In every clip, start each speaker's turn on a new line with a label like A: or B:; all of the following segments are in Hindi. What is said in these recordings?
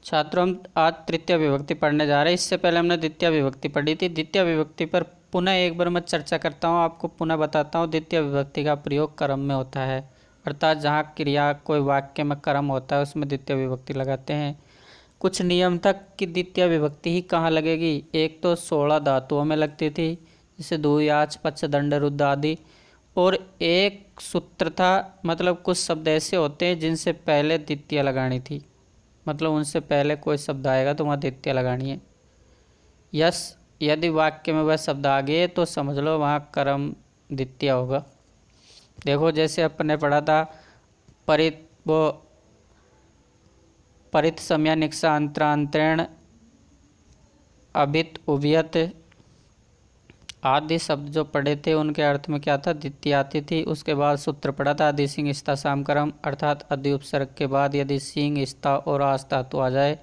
A: छात्रों, हम आज तृतीय विभक्ति पढ़ने जा रहे हैं। इससे पहले हमने द्वितीय विभक्ति पढ़ी थी। द्वितीय विभक्ति पर पुनः एक बार मैं चर्चा करता हूँ, आपको पुनः बताता हूँ। द्वितीय विभक्ति का प्रयोग कर्म में होता है, अर्थात जहाँ क्रिया कोई वाक्य में कर्म होता है उसमें द्वितीय विभक्ति लगाते हैं। कुछ नियम तक कि द्वितीय विभक्ति ही कहाँ लगेगी। एक तो 16 धातुओं में लगती थी, जैसे द्वि, आच, पच्छ, दंड, रुद्ध आदि। और एक सूत्र था, मतलब कुछ शब्द ऐसे होते हैं जिनसे पहले द्वितीय लगानी थी, मतलब उनसे पहले कोई शब्द आएगा तो वहाँ द्वितीय लगानी है। यस, यदि वाक्य में वह शब्द आ गए तो समझ लो वहाँ कर्म द्वितीय होगा। देखो, जैसे अपन ने पढ़ा था परित समया निक्षा अंतरांतरण अभित उभियत आदि शब्द जो पढ़े थे उनके अर्थ में क्या था, द्वितीय आती थी। उसके बाद सूत्र पढ़ा था आदि सिंह स्था सामकरम, अर्थात आदि उपसर्ग के बाद यदि सिंह, स्था और आस धातु आ जाए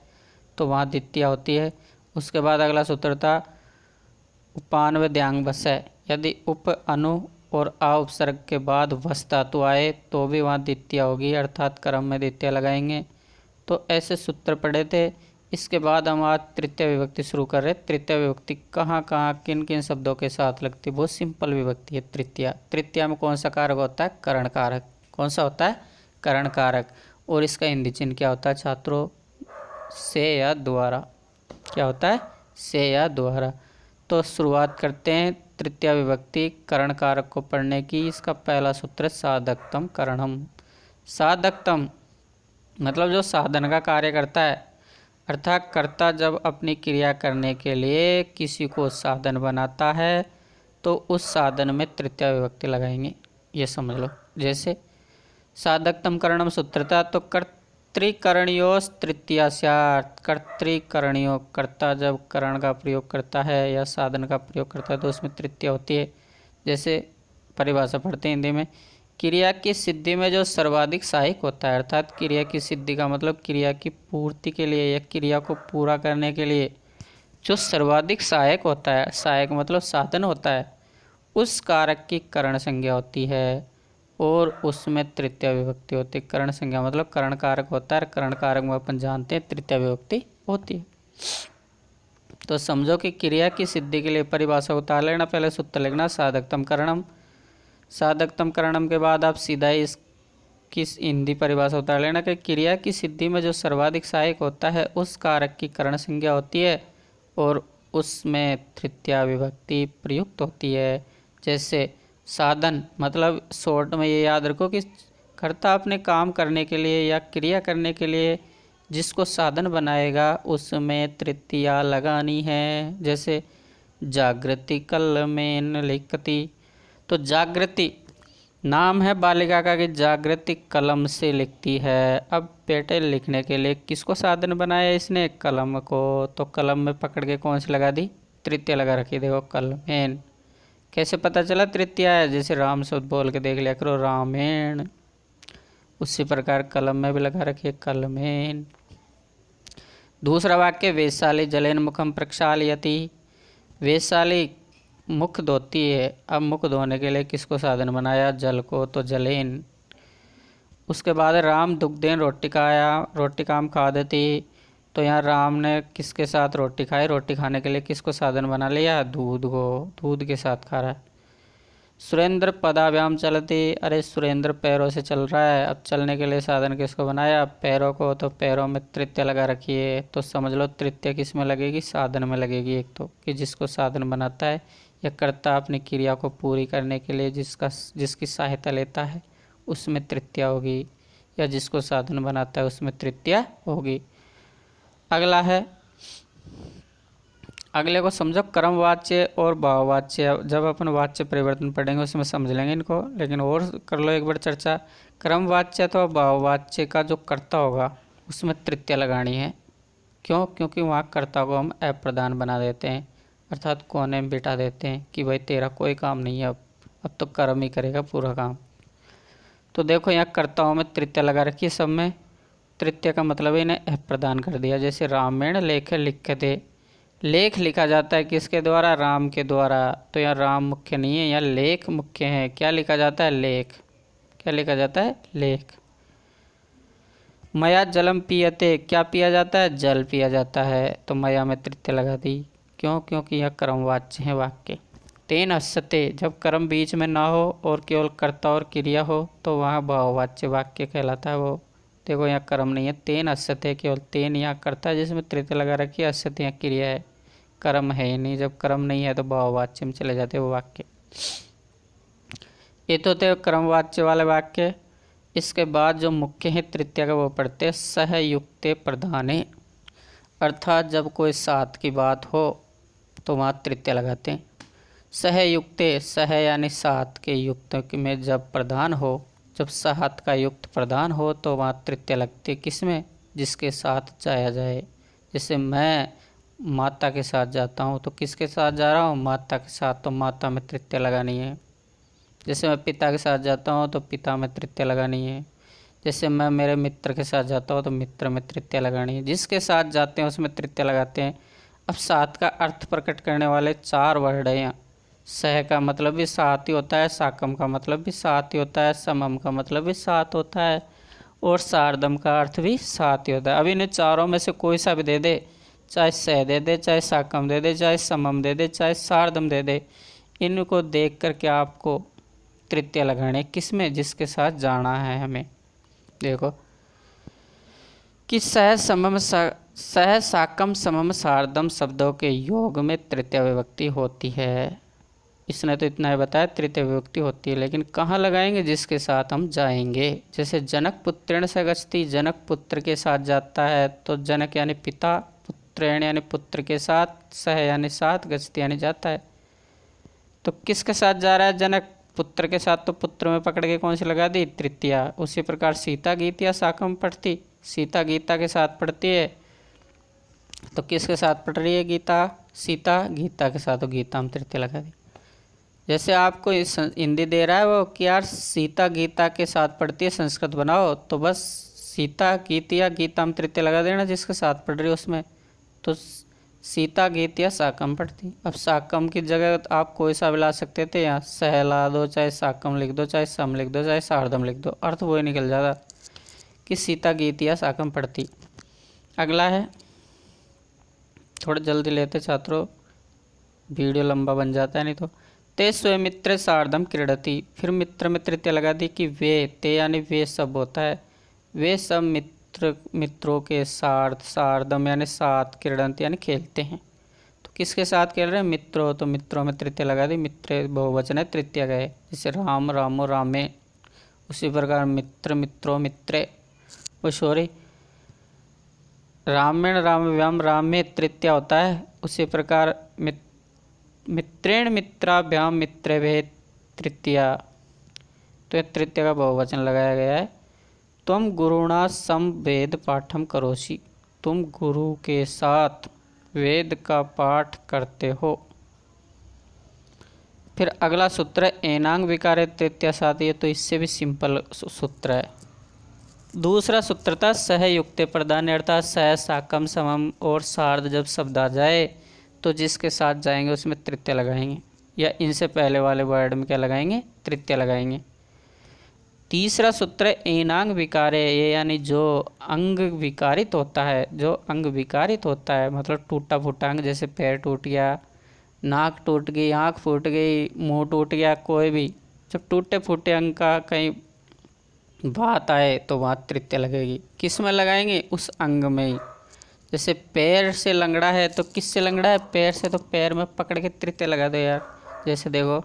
A: तो वहाँ द्वितीय होती है। उसके बाद अगला सूत्र था उपान व द्यांग बसय, यदि उप, अनु और आ उपसर्ग के बाद वस धातु आए तो भी वहाँ द्वितीय होगी, अर्थात क्रम में द्वितीय लगाएंगे। तो ऐसे सूत्र पढ़े थे। इसके बाद हम आज तृतीय विभक्ति शुरू कर रहे हैं। तृतीय विभक्ति कहाँ कहाँ किन किन शब्दों के साथ लगती है, बहुत सिंपल विभक्ति है तृतीया। तृतीया में कौन सा कारक होता है, करण कारक। कौन सा होता है, करण कारक। और इसका हिंदी चिन्ह क्या होता है छात्रों, से या द्वारा। क्या होता है, से या द्वारा। तो शुरुआत करते हैं तृतीय विभक्ति करण कारक को पढ़ने की। इसका पहला सूत्र साधकतम करणम। साधकतम मतलब जो साधन का कार्य करता है, अर्थात कर्ता जब अपनी क्रिया करने के लिए किसी को साधन बनाता है तो उस साधन में तृतीय विभक्ति लगाएंगे, ये समझ लो। जैसे साधकतम करणम सूत्र था, तो कर्तृकरणयोस् तृतीया स्यात्। कर्तृकरणयो, कर्ता जब करण का प्रयोग करता है या साधन का प्रयोग करता है तो उसमें तृतीया होती है। जैसे परिभाषा पढ़ते हैं हिंदी में, क्रिया की सिद्धि में जो सर्वाधिक सहायक होता है, अर्थात क्रिया की सिद्धि का मतलब क्रिया की पूर्ति के लिए या क्रिया को पूरा करने के लिए जो सर्वाधिक सहायक होता है, सहायक मतलब साधन होता है, उस कारक की करण संज्ञा होती है और उसमें तृतीय विभक्ति होती है। करण संज्ञा मतलब करण कारक होता है, करण कारक में अपन जानते हैं तृतीय विभक्ति होती है। तो समझो कि क्रिया की सिद्धि के लिए परिभाषा उतार लेना, पहले सूत्र लिखना साधकतम करणम। साधकतम करणम के बाद आप सीधा इसकी हिंदी परिभाषा उतार लेना कि क्रिया की सिद्धि में जो सर्वाधिक सहायक होता है उस कारक की करण संज्ञा होती है और उसमें तृतीया विभक्ति प्रयुक्त होती है। जैसे साधन मतलब शॉर्ट में ये याद रखो कि कर्ता अपने काम करने के लिए या क्रिया करने के लिए जिसको साधन बनाएगा उसमें तृतीया लगानी है। जैसे जागृति कलमेन लिखती, तो जागृति नाम है बालिका का कि जागृति कलम से लिखती है। अब बेटे लिखने के लिए किसको साधन बनाया इसने, कलम को, तो कलम में पकड़ के कौन सी लगा दी, तृतीय लगा रखी। देखो कलमेन, कैसे पता चला तृतीय है, जैसे राम शब्द बोल के देख लिया करो रामेण, उसी प्रकार कलम में भी लगा रखिए कलमेन। दूसरा वाक्य वेशशाली जलेन मुखम प्रक्षालयति, वेशशाली मुख धोती है। अब मुख धोने के लिए किसको साधन बनाया, जल को, तो जलेन। उसके बाद राम दुग्धेन रोटिकाया, रोटिकाम खादति, तो यहाँ राम ने किसके साथ रोटी खाई, रोटी खाने के लिए किसको साधन बना लिया, दूध को, दूध के साथ खा रहा है। सुरेंद्र पदाभ्याम चलती, अरे सुरेंद्र पैरों से चल रहा है। अब चलने के लिए साधन किसको बनाया, पैरों को, तो पैरों में तृतीय लगा रखिए। तो समझ लो तृतीय किस में लगेगी, साधन में लगेगी। एक तो कि जिसको साधन बनाता है या कर्ता अपनी क्रिया को पूरी करने के लिए जिसकी सहायता लेता है उसमें तृतीय होगी, या जिसको साधन बनाता है उसमें तृतीय होगी। अगला है, अगले को समझो कर्मवाच्य और भाववाच्य। जब अपन वाच्य परिवर्तन पढ़ेंगे उसमें समझ लेंगे इनको, लेकिन और कर लो एक बार चर्चा। कर्मवाच्य तो भाववाच्य का जो कर्ता होगा उसमें तृतीय लगानी है। क्यों, क्योंकि वहाँ कर्ता को हम अप्रधान बना देते हैं, अर्थात कोने में बिठा देते हैं कि भाई तेरा कोई काम नहीं है, अब तो कर्म ही करेगा पूरा काम। तो देखो यहाँ कर्ताओं में तृतीय लगा रखी, सब में तृतीय का मतलब इन्हें अप्रदान कर दिया। जैसे रामेण लेख लिखते, लेख लिखा जाता है किसके द्वारा, राम के द्वारा। तो यहाँ राम मुख्य नहीं है, यहाँ लेख मुख्य है। क्या लिखा जाता है, लेख। क्या लिखा जाता है, लेख। मया जलम पियते, क्या पिया जाता है? जल पिया जाता है। तो मया में तृतीय लगा दी। क्यों? क्योंकि यह कर्मवाच्य है वाक्य। तेन अस्यते, जब कर्म बीच में ना हो और केवल कर्ता और क्रिया हो तो वहाँ भाववाच्य वाक्य कहलाता है। वो देखो यहाँ कर्म नहीं है, तेन अस्यते, केवल तेन यहाँ कर्ता है जिसमें तृतीय लगा रखी है, अस्यते यहाँ क्रिया है, कर्म है ही नहीं। जब कर्म नहीं है तो भाववाच्य में चले जाते वो वाक्य। ये तो थे क्रमवाच्य वाले वाक्य। इसके बाद जो मुख्य है तृतीय का वो पढ़ते सहयुक्ते प्रधाने, अर्थात जब कोई साथ की बात हो तो वहाँ तृतीय लगाते हैं। सहयुक्ते, सह यानी साथ के युक्त में जब प्रधान हो, जब साथ का युक्त प्रधान हो तो वहाँ तृतीय लगती है। किसमें? जिसके साथ जाया जाए। जैसे मैं माता के साथ जाता हूँ तो किसके साथ जा रहा हूँ? माता के साथ, तो माता में तृतीय लगानी है। जैसे मैं पिता के साथ जाता हूँ तो पिता में तृतीय लगानी है। जैसे मैं मेरे मित्र के साथ जाता हूँ तो मित्र में तृतीय लगानी है। जिसके साथ जाते हैं उसमें तृतीय लगाते हैं। अब साथ का अर्थ प्रकट करने वाले 4 वर्ड हैं यहाँ। सह का मतलब भी साथ ही होता है, साकम का मतलब भी साथ ही होता है, समम का मतलब भी साथ होता है, और सार्धम का अर्थ भी साथ ही होता है। अब इन चारों में से कोई सा भी दे दे, चाहे सह दे दे, चाहे साकम दे दे, चाहे समम दे दे, चाहे सार्धम दे दे, इनको देख करके आपको तृतीय लगाने। किसमें? जिसके साथ जाना है हमें। देखो कि सह साकम समम सार्धम शब्दों के योग में तृतीय विभक्ति होती है। इसने तो इतना ही बताया तृतीय विभक्ति होती है, लेकिन कहाँ लगाएंगे? जिसके साथ हम जाएंगे। जैसे जनक पुत्रेण से गच्छति, जनक पुत्र के साथ जाता है तो जनक यानी पिता, पुत्रेण यानी पुत्र के साथ, सह यानी साथ, गच्छति यानी जाता है। तो किसके साथ जा रहा है? जनक। पुत्र के साथ तो पुत्र में पकड़ के कौन सी लगा दी? तृतीया। उसी प्रकार सीता गीतिया साकम पढ़ती, सीता गीता के साथ पढ़ती है तो किसके साथ पढ़ रही है? गीता। सीता गीता के साथ तो गीता में तृतीय लगा दी। जैसे आपको हिंदी दे रहा है वो कि यार सीता गीता के साथ पढ़ती है, संस्कृत बनाओ, तो बस सीता गीतिया गीता में तृतीय लगा देना जिसके साथ पढ़ रही है उसमें। तो सीता गीतिया साकम पढ़ती। अब साकम की जगह आप कोई सा भी ला सकते थे, यहाँ सह ला दो, चाहे साकम लिख दो, चाहे सम लिख दो, चाहे सार्धम लिख दो, अर्थ वही निकल जाता कि सीता गीतिया साकम पढ़ती। अगला है, थोड़ा जल्दी लेते छात्रों, वीडियो लंबा बन जाता है नहीं तो। ते स्वयं मित्र सार्धम क्रीडति, फिर मित्र में तृतीय लगा दी कि वे, ते यानी वे सब होता है, वे सब मित्रों के सार्ध, सार्धम यानी साथ, क्रीडंत यानी खेलते हैं। तो किसके साथ खेल रहे हैं? मित्रों, तो मित्रों में तृतीय लगा दी। मित्र बहुवचन है, तृतीय गए। जैसे राम रामो रामे, उसी प्रकार मित्र मित्रों मित्रे, वो सॉरी रामेण रामव्याम राम में तृतीय होता है। उसी प्रकार मित्रेण मित्राभ्याम मित्रेभ्य तृतीया, तो यह तृतीय का बहुवचन लगाया गया है। तुम गुरुणा सम वेद पाठम करोसी, तुम गुरु के साथ वेद का पाठ करते हो। फिर अगला सूत्र है एनांग विकारे तृतीय साथी है, तो इससे भी सिंपल सूत्र है। दूसरा सूत्र था सहयुक्ते प्रधान, अर्थात सह साकम समम और सार्ध जब शब्द आ जाए तो जिसके साथ जाएंगे उसमें तृतीय लगाएंगे, या इनसे पहले वाले वर्ड में क्या लगाएंगे? तृतीय लगाएंगे। तीसरा सूत्र एनांग विकारे, ये यानी जो अंग विकारित होता है, जो अंग विकारित होता है मतलब टूटा फूटा अंग, जैसे पैर टूट गया, नाक टूट गई, आँख फूट गई, मुंह टूट गया, कोई भी जब टूटे फूटे अंग का कहीं बात आए तो वहाँ तृतीय लगेगी। किस में लगाएंगे? उस अंग में ही। जैसे पैर से लंगड़ा है तो किस से लंगड़ा है? पैर से, तो पैर में पकड़ के तृतीय लगा दो यार। जैसे देखो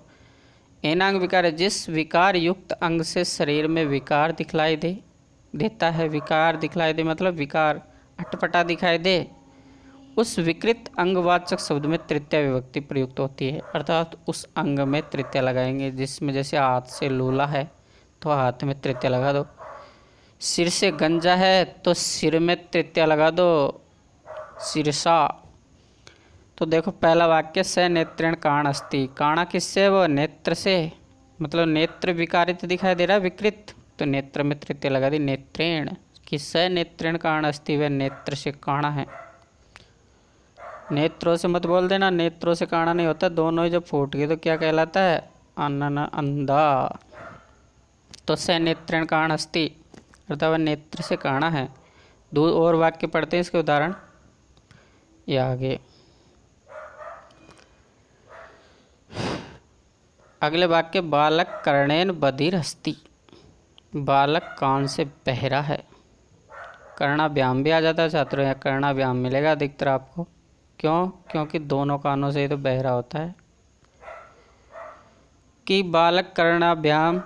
A: एनांग विकार है, जिस विकार युक्त अंग से शरीर में विकार दिखलाई देता है, विकार दिखलाई दे मतलब विकार अटपटा दिखाई दे, उस विकृत अंगवाचक शब्द में तृतीय विभक्ति प्रयुक्त होती है, अर्थात उस अंग में तृतीय लगाएंगे। जिसमें जैसे हाथ से लूला है तो हाथ में तृतीय लगा दो, सिर से गंजा है तो सिर में तृतीय लगा दो, शीर्षा। तो देखो पहला वाक्य स नेत्रेण काण अस्ति, काणा किससे? वो नेत्र से, मतलब नेत्र विकारित दिखाई दे रहा है, विकृत, तो नेत्र में तृतीय लगा दी नेत्रेण, कि स नेत्रेण काण अस्ति, वह नेत्र से काणा है। नेत्रों से मत बोल देना, नेत्रों से काणा नहीं होता, दोनों ही जब फूट गए तो क्या कहलाता है? अन्ना अंधा। तो स नेत्रेण काण अस्ति, अर्थात वह नेत्र से काणा है। दो और वाक्य पढ़ते हैं इसके उदाहरण, ये आगे अगले वाक्य, बालक कर्णेन बधिर अस्ति। बालक कान से बहरा है। कर्णाभ्याम भी आ जाता है छात्रों, या कर्णाभ्याम मिलेगा अधिकतर आपको। क्यों? क्योंकि दोनों कानों से ही तो बहरा होता है। कि बालक कर्णाभ्याम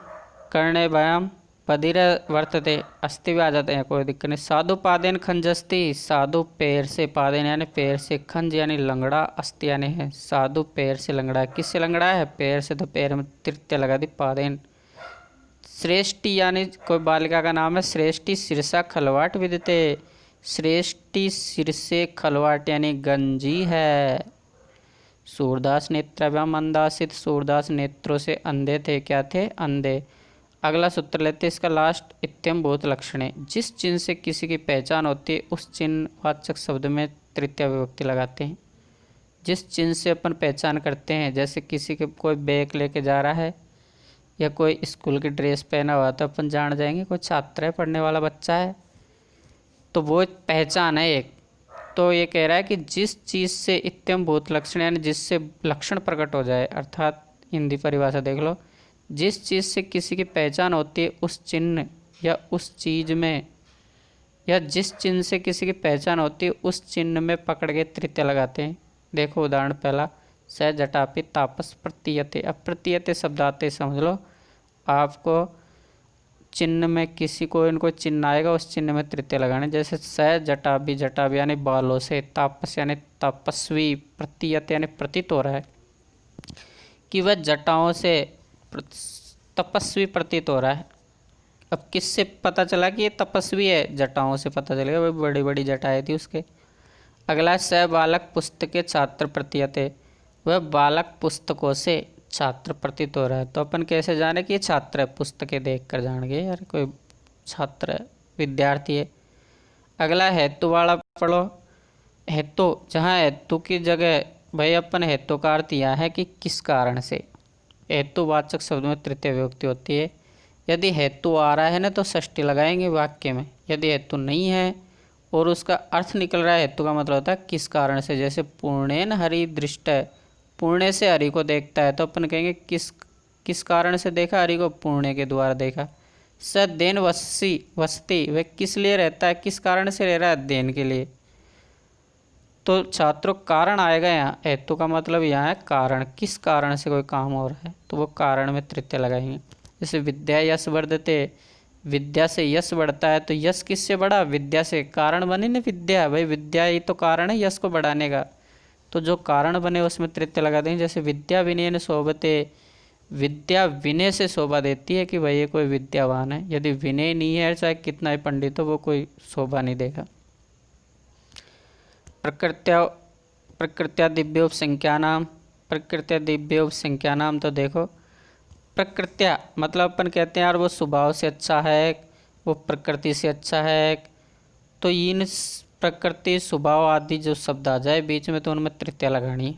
A: कर्णे व्यायाम बधिर वर्तते, अस्थि भी आ जाते हैं, कोई दिक्कत नहीं। साधु पादेन खंजस्ति, साधु पैर से, पादेन यानी पैर से, खंज यानी लंगड़ा, अस्थि यानी है। साधु पैर से लंगड़ा है। किससे लंगड़ा है? पैर से, तो पैर में तृतीय लगा दी, पादेन। श्रेष्ठी यानी कोई बालिका का नाम है, श्रेष्ठी सिरसा खलवाट विदिते, श्रेष्ठी सिर से खलवाट यानी गंजी है। सूरदास नेत्राभ्याम अंधासित, सूरदास नेत्रों से अंधे थे। क्या थे? अंधे। अगला सूत्र लेते हैं इसका लास्ट, इत्यम बहुत लक्षणे। जिस चिन्ह से किसी की पहचान होती है उस चिन्ह वाचक शब्द में तृतीय विभक्ति लगाते हैं। जिस चिन्ह से अपन पहचान करते हैं, जैसे किसी के कोई बैग लेके जा रहा है या कोई स्कूल की ड्रेस पहना हुआ, तो अपन जान जाएंगे कोई छात्र है, पढ़ने वाला बच्चा है, तो वो पहचान है एक। तो ये कह रहा है कि जिस चीज़ से इत्यम भूत लक्षण यानी जिससे लक्षण प्रकट हो जाए, अर्थात हिंदी परिभाषा देख लो, जिस चीज़ से किसी की पहचान होती है उस चिन्ह या उस चीज़ में, या जिस चिन्ह से किसी की पहचान होती है उस चिन्ह में पकड़ के तृतीय लगाते हैं। देखो उदाहरण पहला, स जटापि तापस प्रतीयते। अब प्रतीयते शब्द आते समझ लो, आपको चिन्ह में किसी को इनको चिन्ह आएगा उस चिन्ह में तृतीय लगाने। जैसे स जटाभि, जटाभि यानी बालों से, तापस यानी तपस्वी, प्रतीयत यानी प्रतीत हो रहा है कि वह जटाओं से तपस्वी प्रतीत हो रहा है। अब किससे पता चला कि ये तपस्वी है? जटाओं से पता चलेगा, वह बड़ी बड़ी जटाएं थी उसके। अगला, स बालक पुस्तके छात्र प्रतीयते, वह बालक पुस्तकों से छात्र प्रतीत हो रहा है। तो अपन कैसे जाने कि ये छात्र है? पुस्तकें देख कर जान गए यार कोई छात्र है, विद्यार्थी है। अगला, हेतु वाला पढ़ो। हेतु, जहाँ हेतु की जगह भाई अपन हेतु का अर्थ यह है कि किस कारण से। हेतुवाचक शब्द में तृतीय विभक्ति होती है। यदि हेतु आ रहा है ना तो षष्ठी लगाएंगे वाक्य में। यदि हेतु नहीं है और उसका अर्थ निकल रहा है, हेतु का मतलब होता है किस कारण से। जैसे पूर्णेन हरि दृष्ट है, पुण्य से हरि को देखता है, तो अपन कहेंगे किस कारण से देखा? हरि को पुण्य के द्वारा देखा। सदेन वसती, वह किस लिए रहता है? किस कारण से रह रहा है? अध्ययन के लिए। तो छात्रों कारण आएगा यहाँ, हेतु का मतलब यहाँ है कारण, किस कारण से कोई काम हो रहा है, तो वो कारण में तृतीय लगाएंगे। जैसे विद्या यश वर्धते, विद्या से यश बढ़ता है, तो यश किससे बढ़ा? विद्या से। कारण बनी ना विद्या, भाई विद्या ही तो कारण है यश को बढ़ाने का, तो जो कारण बने उसमें तृतीय लगा देंगे। जैसे विद्या विनयन शोभते, विद्या विनय से शोभा देती है कि भाई ये कोई विद्यावान है। यदि विनय नहीं है, चाहे कितना ही पंडित हो, वो कोई शोभा नहीं देगा। प्रकृत्या दिव्योपसंख्यानाम, प्रकृत्या दिव्योपसंख्यानाम, तो देखो प्रकृत्या मतलब अपन कहते हैं यार वो स्वभाव से अच्छा है, वो प्रकृति से अच्छा है, तो इन प्रकृति स्वभाव आदि जो शब्द आ जाए बीच में तो उनमें तृतीया लगानी।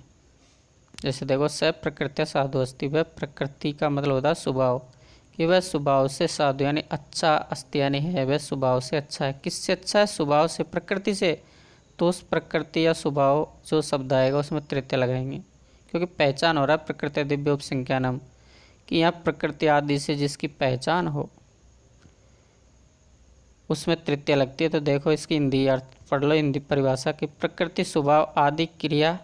A: जैसे देखो, स प्रकृत्या साधु अस्ति, वह प्रकृति का मतलब होता है स्वभाव, कि वह स्वभाव से साधु यानी अच्छा, अस्ति यानी है, वह स्वभाव से अच्छा है। किससे अच्छा है? स्वभाव से, प्रकृति से। तो उस प्रकृति या स्वभाव जो शब्द आएगा उसमें तृतीय लगाएंगे, क्योंकि पहचान हो रहा है प्रकृति दिव्य उपसंख्यानम, कि यहाँ प्रकृति आदि से जिसकी पहचान हो उसमें तृतीय लगती है। तो देखो इसकी हिंदी अर्थ पढ़ लो, हिंदी परिभाषा की, प्रकृति स्वभाव आदि क्रिया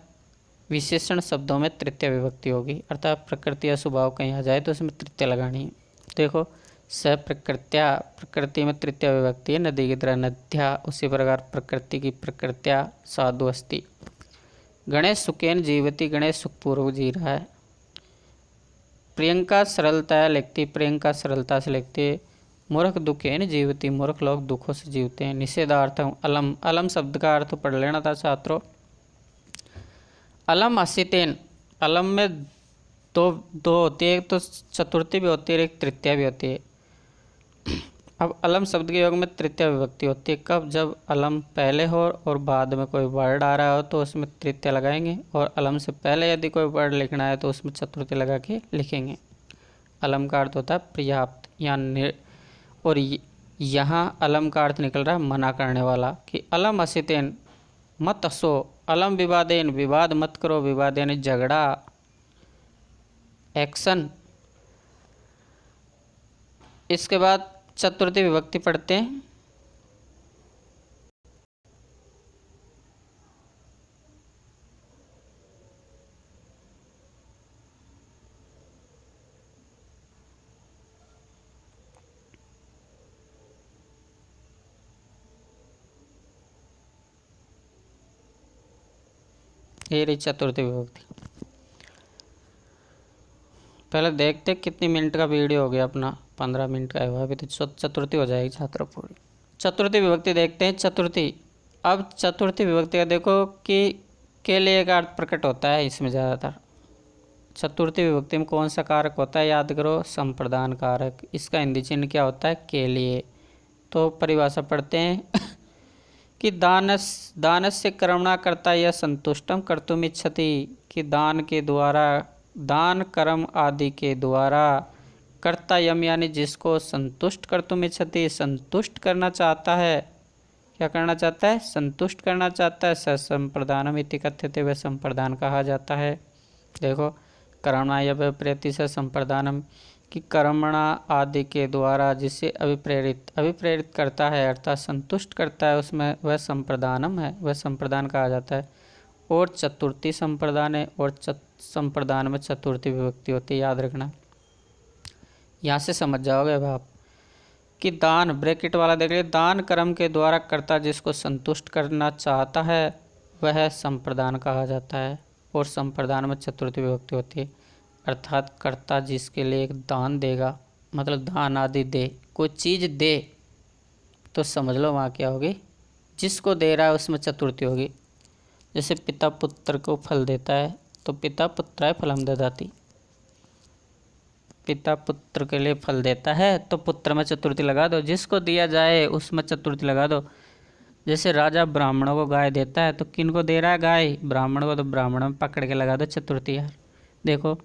A: विशेषण शब्दों में तृतीय विभक्ति होगी, अर्थात प्रकृति या स्वभाव कहीं आ जाए तो उसमें तृतीय लगानी है। देखो, स प्रकृत्या, प्रकृति में तृतीय विभक्ति है, नदी की तरह नद्या, उसी प्रकार प्रकृति की प्रकृत्या साधु अस्ति। गणेश सुखेन जीवती, गणेश सुखपूर्वक जी रहा है। प्रियंका सरलता लिखती, प्रियंका सरलता से लिखती। मूर्ख दुखेन जीवती, मूर्ख लोग दुखों से जीवते हैं। निषेधार्थम अलम, अलम शब्द का अर्थ पढ़ लेना था छात्रों। अलम असितेन, अलम में दो होती है, एक तो चतुर्थी भी होती है, एक तृतीया भी होती है। अब अलम शब्द के योग में तृतीय विभक्ति होती है कब? जब अलम पहले हो और बाद में कोई वर्ड आ रहा हो तो उसमें तृतीय लगाएंगे, और अलम से पहले यदि कोई वर्ड लिखना है तो उसमें चतुर्थी लगा के लिखेंगे। अलम का अर्थ होता है पर्याप्त या और यहाँ अलम का अर्थ निकल रहा है मना करने वाला, कि अलम असितेन मत असो, अलम विवादेन विवाद मत करो, विवाद यानी झगड़ा, एक्शन। इसके बाद चतुर्थी विभक्ति पढ़ते हैं। ये रही चतुर्थी विभक्ति। पहले देखते कितनी मिनट का वीडियो हो गया अपना, 15 मिनट का है, अभी तो चतुर्थी हो जाएगी छात्रों पूरी। चतुर्थी विभक्ति देखते हैं। चतुर्थी, अब चतुर्थी विभक्ति का देखो कि के लिए का अर्थ प्रकट होता है इसमें ज़्यादातर। चतुर्थी विभक्ति में कौन सा कारक होता है, याद करो, संप्रदान कारक। इसका हिंदी चिन्ह क्या होता है, के लिए। तो परिभाषा पढ़ते हैं कि दानस्य कर्मणा कर्ता या संतुष्टम कर्तुम इच्छति, कि दान के द्वारा, दान कर्म आदि के द्वारा, कर्ता यम यानी जिसको, संतुष्ट कर्तुम इच्छति संतुष्ट करना चाहता है। क्या करना चाहता है, संतुष्ट करना चाहता है। स संप्रदानम इति कथ्यते, वह संप्रदान कहा जाता है। देखो, कर्मणा या विप्रेति से संप्रदानम, कि कर्मणा आदि के द्वारा जिसे अभिप्रेरित करता है अर्थात संतुष्ट करता है, उसमें वह संप्रदानम है, वह संप्रदान कहा जाता है। और चतुर्थी संप्रदान है, और संप्रदान में चतुर्थी विभक्ति होती है, याद रखना। यहाँ से समझ जाओगे अब आप कि दान, ब्रैकेट वाला देख लीजिए, दान कर्म के द्वारा कर्ता जिसको संतुष्ट करना चाहता है वह संप्रदान कहा जाता है। और संप्रदान में चतुर्थी विभक्ति होती है, अर्थात कर्ता जिसके लिए एक दान देगा, मतलब दान आदि दे, कोई चीज़ दे, तो समझ लो वहाँ क्या होगी, जिसको दे रहा है उसमें चतुर्थी होगी। जैसे पिता पुत्र को फल देता है तो पिता पुत्राय फलम ददाति, पिता पुत्र के लिए फल देता है तो पुत्र में चतुर्थी लगा दो, जिसको दिया जाए उसमें चतुर्थी लगा दो। जैसे राजा ब्राह्मणों को गाय देता है तो किन को दे रहा है गाय, ब्राह्मण को, तो ब्राह्मण में पकड़ के लगा दो चतुर्थी। यार देखो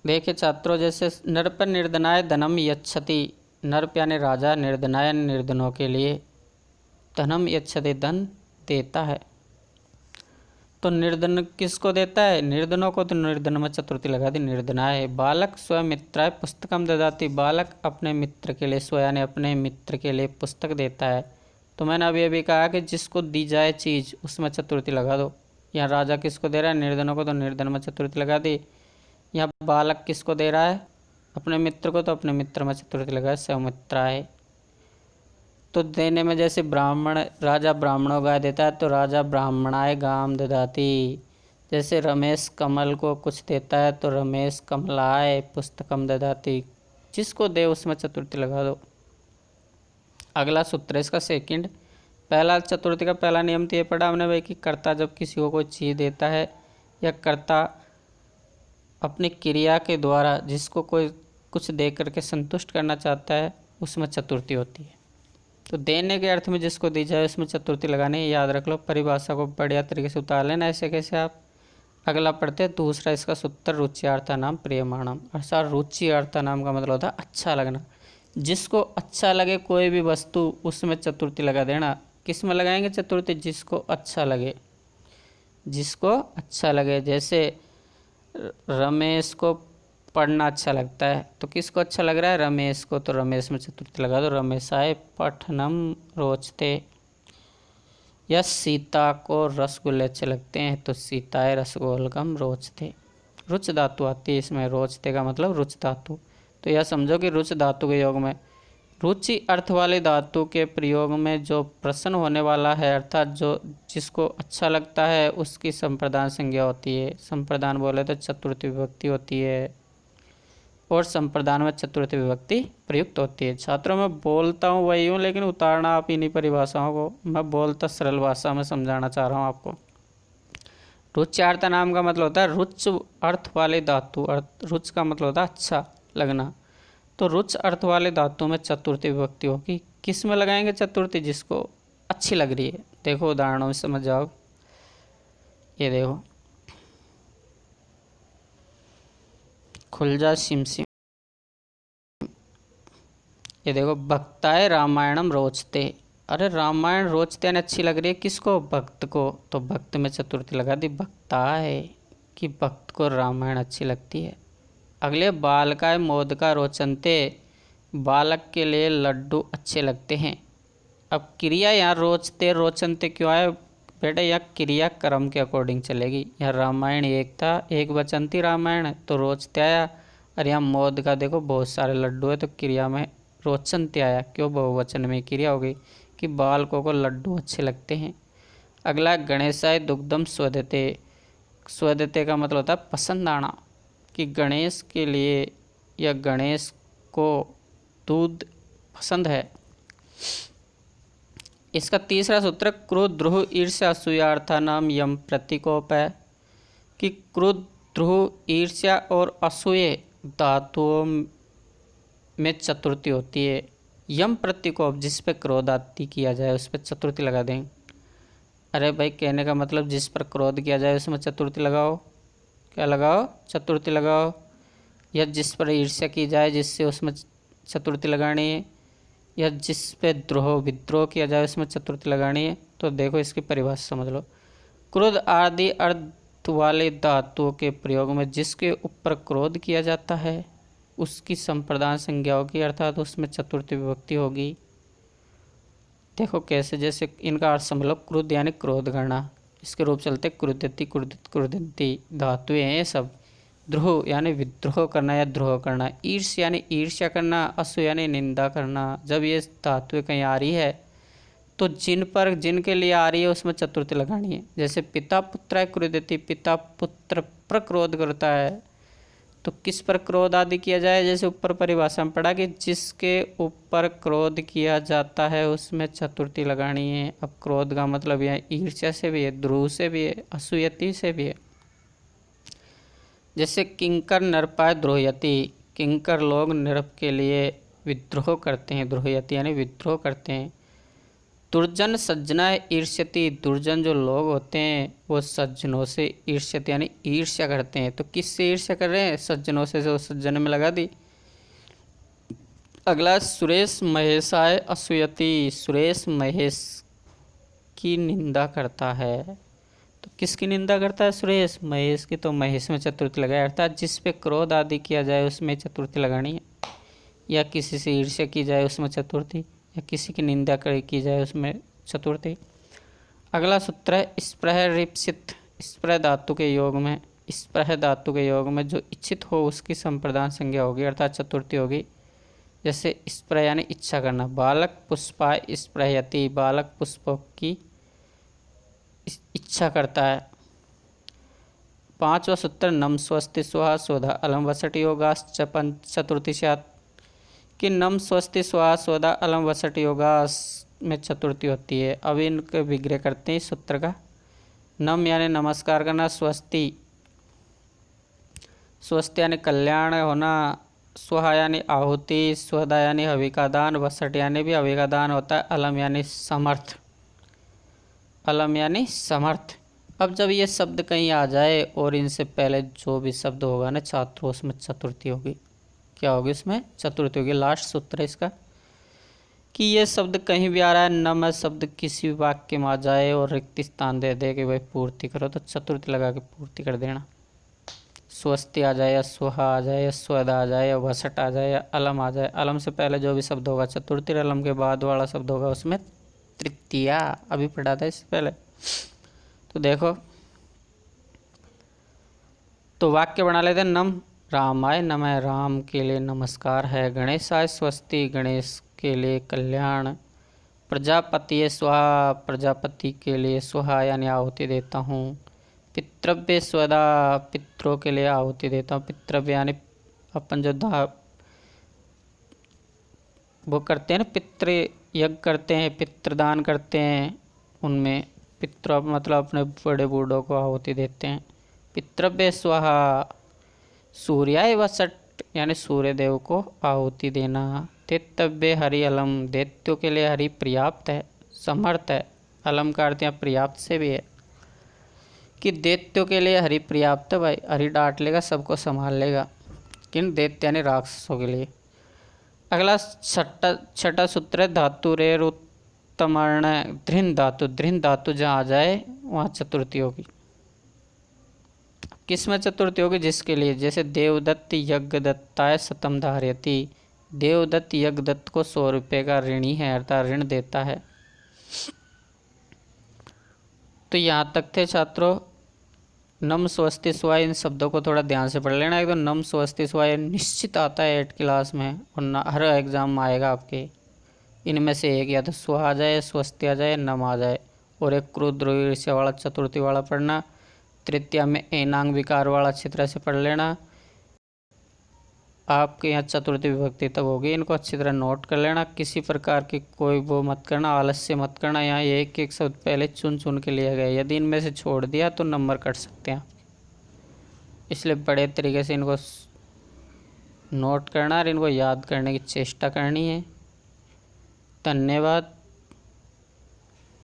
A: देखिए छात्रों, जैसे नरप निर्धनाय धनम यच्छति, नरप यानी राजा, निर्धनाय निर्धनों के लिए, धनम यच्छति धन देता है। तो निर्धन किसको देता है, निर्धनों को, तो निर्धन में चतुर्थी लगा दी, निर्धनाय। बालक स्वयं मित्राय पुस्तकम ददाति, बालक अपने मित्र के लिए, स्वयं यानी अपने मित्र के लिए पुस्तक देता है। तो मैंने अभी कहा कि जिसको दी जाए चीज़ उसमें चतुर्थी लगा दो। यहाँ राजा किसको दे रहा है, निर्धनों को, तो निर्धन में चतुर्थी लगा दी। यहाँ बालक किसको दे रहा है, अपने मित्र को, तो अपने मित्र में चतुर्थी लगाए, सौमित्राय। तो देने में जैसे ब्राह्मण, राजा ब्राह्मणों गाय देता है तो राजा ब्राह्मणाय गाम ददाति। जैसे रमेश कमल को कुछ देता है तो रमेश कमलाय पुस्तकम ददाति, जिसको दे उसमें चतुर्थी लगा दो। अगला सूत्र है इसका सेकंड। पहला चतुर्थी का पहला नियम तो ये पढ़ा हमने भाई कि कर्ता जब किसी को कोई चीज़ देता है या कर्ता अपनी क्रिया के द्वारा जिसको कोई कुछ दे करके संतुष्ट करना चाहता है उसमें चतुर्थी होती है। तो देने के अर्थ में जिसको दी जाए उसमें चतुर्थी लगानी, याद रख लो। परिभाषा को बढ़िया तरीके से उतार लेना ऐसे कैसे आप। अगला पढ़ते हैं दूसरा इसका सूत्र, रुचियार्था नाम प्रियमाणम। अर्थात रुचियार्था नाम का मतलब होता है अच्छा लगना। जिसको अच्छा लगे कोई भी वस्तु उसमें चतुर्थी लगा देना। किस में लगाएंगे चतुर्थी, जिसको अच्छा लगे, जिसको अच्छा लगे। जैसे रमेश को पढ़ना अच्छा लगता है तो किसको अच्छा लग रहा है, रमेश को, तो रमेश में चतुर्थी लगा दो, रमेशाय पठनम रोचते। या सीता को रसगुल्ले अच्छे लगते हैं तो सीताय रसगोलकम रोचते। रुच धातु आती है इसमें, रोचते का मतलब रुच धातु। तो यह समझो कि रुच धातु के योग में, रुचि अर्थ वाले धातु के प्रयोग में जो प्रश्न होने वाला है, अर्थात जो जिसको अच्छा लगता है उसकी संप्रदान संज्ञा होती है। संप्रदान बोले तो चतुर्थी विभक्ति होती है, और संप्रदान में चतुर्थी विभक्ति प्रयुक्त होती है। छात्रों में बोलता हूँ वही हूँ, लेकिन उतारना आप इन्हीं परिभाषाओं को, मैं बोलता सरल भाषा में समझाना चाह रहा हूँ आपको। रुच्यार्थ नाम का मतलब होता है रुच अर्थ वाले धातु, रुच का मतलब होता है अच्छा लगना। तो रुच अर्थ वाले धातु में चतुर्थी विभक्ति होगी। किस में लगाएंगे चतुर्थी, जिसको अच्छी लग रही है। देखो उदाहरणों में समझ जाओ। ये देखो, खुल जा सिमसिम। ये देखो, भक्ताय रामायणम रोचते। अरे रामायण रोचते यानी अच्छी लग रही है किसको? भक्त को। तो भक्त में चतुर्थी लगा दी, भक्ताय, कि भक्त को रामायण अच्छी लगती है। अगले, बालकाय मोदका रोचनते, बालक के लिए लड्डू अच्छे लगते हैं। अब क्रिया यहाँ रोचते रोचनते क्यों आए बेटा? यह क्रिया क्रम के अकॉर्डिंग चलेगी। यहाँ रामायण एक था, एक वचन थी रामायण, तो रोचते आया। और यहाँ मोद का देखो बहुत सारे लड्डू है, तो क्रिया में रोचनते आया। क्यों? बहुवचन में क्रिया हो गई कि बालकों को लड्डू अच्छे लगते हैं। अगला, गणेशाय दुग्धम स्वदते। स्वदते का मतलब होता है पसंद आना, कि गणेश के लिए या गणेश को दूध पसंद है। इसका तीसरा सूत्र, क्रोध द्रोह ईर्ष्या असूया नाम यम प्रतीकोप है, कि क्रोध द्रोह ईर्ष्या और असूय धातुओं में चतुर्थी होती है। यम प्रतीकोप, जिस पे क्रोध आदि किया जाए उस पर चतुर्थी लगा दें। अरे भाई, कहने का मतलब जिस पर क्रोध किया जाए उसमें चतुर्थी लगाओ। क्या लगाओ? चतुर्थी लगाओ। या जिस पर ईर्ष्या की जाए जिससे उसमें चतुर्थी लगानी है। या जिस पे द्रोह विद्रोह किया जाए उसमें चतुर्थी लगानी है। तो देखो इसकी परिभाषा समझ लो। क्रोध आदि अर्थ वाले धातुओं के प्रयोग में जिसके ऊपर क्रोध किया जाता है उसकी संप्रदान संज्ञा होगी, अर्थात उसमें चतुर्थी विभक्ति होगी। देखो कैसे, जैसे इनका अर्थ समझ लो। क्रुद्ध यानी क्रोध करना, इसके रूप चलते क्रुद्यति, क्रुदित, क्रुदंती धातुएं हैं ये सब। द्रोह यानी विद्रोह करना या द्रोह करना। ईर्ष्या यानी ईर्ष्या करना। असू यानी निंदा करना। जब ये धातुएं कहीं आ रही है तो जिनके लिए आ रही है उसमें चतुर्थी लगानी है। जैसे पिता पुत्र क्रुदति, पिता पुत्र पर क्रोध करता है, तो किस पर क्रोध आदि किया जाए? जैसे ऊपर परिभाषा में पढ़ा कि जिसके ऊपर क्रोध किया जाता है उसमें चतुर्थी लगानी है। अब क्रोध का मतलब यह ईर्ष्या से भी है, द्रोह से भी है, असूयति से भी है। जैसे किंकर नरपाय द्रोहयति, किंकर लोग नृप के लिए विद्रोह करते हैं। द्रोहयति यानी विद्रोह करते हैं। दुर्जन सज्जना ईर्ष्यति, दुर्जन जो लोग होते हैं वो सज्जनों से ईर्ष्यति यानी ईर्ष्या करते हैं। तो किससे ईर्ष्या कर रहे हैं? सज्जनों से, जो सज्जन में लगा दी। अगला, सुरेश महेशाय असूयति, सुरेश महेश की निंदा करता है। तो किसकी निंदा करता है सुरेश? महेश की। तो महेश में चतुर्थी लगाए, अर्थात जिस पे क्रोध आदि किया जाए उसमें चतुर्थी लगानी है। या किसी से ईर्ष्या की जाए उसमें चतुर्थी, या किसी की निंदा की जाए उसमें चतुर्थी। अगला सूत्र है स्प्रह रिप्सित, स्प्रह धातु के योग में, स्प्रह धातु के योग में जो इच्छित हो उसकी संप्रदान संज्ञा होगी, अर्थात चतुर्थी होगी। जैसे स्प्रह यानी इच्छा करना। बालक पुष्पा स्प्रहयति, बालक पुष्पों की इच्छा करता है। पांचवा सूत्र, नम स्वस्ति स्वाहा स्वधा अलम वसट योगाश्च चतुर्थीस्यात्, कि नम स्वस्ति स्वाहा स्वधा अलम वसट योगास में चतुर्थी होती है। अब इनके विग्रह करते हैं इस सूत्र का। नम यानी नमस्कार करना, स्वस्ति, स्वस्ति यानी कल्याण होना, स्वाहा यानी आहुति, स्वधा यानी हवि का दान, वसट यानी भी हवि का दान होता है, अलम यानी समर्थ, अलम यानी समर्थ। अब जब ये शब्द कहीं आ जाए और इनसे पहले जो भी शब्द होगा ना छात्रों, उसमें चतुर्थी होगी। क्या होगी? उसमें चतुर्थी होगी। लास्ट सूत्र है इसका, कि ये शब्द कहीं भी आ रहा है, नम शब्द किसी भी वाक्य में आ जाए और रिक्त स्थान दे दे कि भाई पूर्ति करो, तो चतुर्थी लगा के पूर्ति कर देना। स्वस्ति आ जाए, या स्वाहा आ जाए, या स्वदा आ जाए, या वसट आ जाए, या अलम आ जाए। अलम से पहले जो भी शब्द होगा चतुर्थी, अलम के बाद वाला शब्द होगा उसमें तृतीया। अभी पढ़ा था इससे पहले। तो देखो, तो वाक्य बना लेते हैं। नम रामाय नमः, राम के लिए नमस्कार है। गणेशाय स्वस्ति, गणेश के लिए कल्याण। प्रजापति स्वाहा, प्रजापति के लिए स्वाहा यानी आहुति देता हूँ। पितृव्य स्वदा, पितरों के लिए आहुति देता हूँ। पितृव्य यानी अपन जो वो करते हैं ना, पितृ यज्ञ करते हैं, पितृदान करते हैं, उनमें पितृ मतलब अपने बड़े बूढ़ों को आहुति देते हैं। पितृव्य स्वाहा, सूर्याय वसट यानी सूर्य देव को आहुति देना। दैत्यव्य हरि अलम, दैत्यों के लिए हरि पर्याप्त है, समर्थ है। अलम का अर्थ यहाँ पर्याप्त से भी है, कि दैत्यों के लिए हरि पर्याप्त है। भाई हरि डांट लेगा, सबको संभाल लेगा। किन दैत्य यानी राक्षसों के लिए। अगला छठा सूत्र है धातु रेर उत्तमर्ण धृन धातु। धृन धातु जहाँ आ जाए वहाँ चतुर्थी होगी। किसमें चतुर्थी होगी? जिसके लिए, जैसे देवदत्त यज्ञदत्ताय शतम धारयति। देवदत्त यज्ञदत्त को 100 रुपये का ऋणी है, अर्थात ऋण देता है। तो यहाँ तक थे छात्रों। नम स्वस्ति स्वाय इन शब्दों को थोड़ा ध्यान से पढ़ लेना। एक तो नम स्वस्ति स्वाय निश्चित आता है 8 क्लास में और हर एग्जाम में आएगा आपके। इनमें से एक या तो स्व आ जाए, स्वस्ति आ जाए, नम आ जाए। और एक क्रोध द्रोही ईर्ष्या वाला चतुर्थी वाला पढ़ना। तृतीया में एनांग विकार वाला अच्छी तरह से पढ़ लेना। आपके यहाँ चतुर्थी विभक्ति तक होगी, इनको अच्छी तरह नोट कर लेना। किसी प्रकार की कोई वो मत करना, आलस्य मत करना। यहाँ एक एक शब्द पहले चुन चुन के लिए गए, यदि इनमें से छोड़ दिया तो नंबर कट सकते हैं, इसलिए बड़े तरीके से इनको नोट करना और इनको याद करने की चेष्टा करनी है। धन्यवाद।